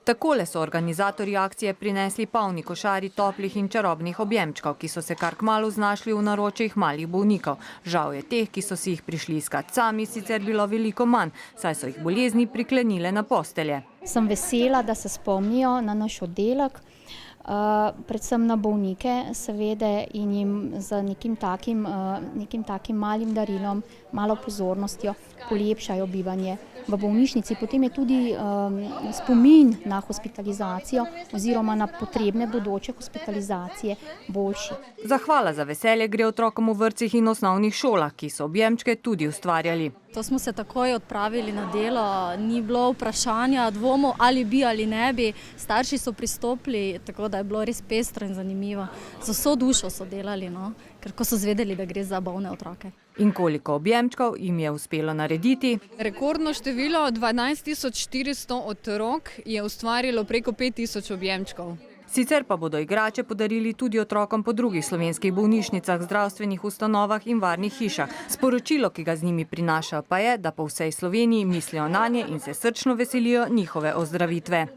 Takole so organizatorji akcije prinesli polni košari toplih in čarobnih objemčkov, ki so se kar kmalu znašli v naročjih malih bolnikov. Žal je teh, ki so si jih prišli iskat sami, sicer bilo veliko manj, saj so jih bolezni priklenile na postelje. Sem vesela, da se spomnijo na naš oddelek, predvsem na bolnike, seveda, in jim z nekim takim malim darilom, malo pozornostjo polepšajo bivanje v bolnišnici. Potem je tudi spomin na hospitalizacijo oziroma na potrebne bodoče hospitalizacije boljši. Zahvala za veselje gre otrokom v vrtcih in osnovnih šolah, ki so objemčke tudi ustvarjali. To smo se takoj odpravili na delo, ni bilo vprašanja, dvomov, ali bi ali ne bi. Starši so pristopili, tako da je bilo res pestro in zanimivo. Z vso dušo so delali, ker ko so zvedeli, da gre za bolne otroke. In koliko objemčkov jim je uspelo narediti? Rekordno število 12.400 otrok je ustvarilo preko 5.000 objemčkov. Sicer pa bodo igrače podarili tudi otrokom po drugih slovenskih bolnišnicah, zdravstvenih ustanovah in varnih hišah. Sporočilo, ki ga z njimi prinašajo, pa je, da po vsej Sloveniji mislijo nanje in se srčno veselijo njihove ozdravitve.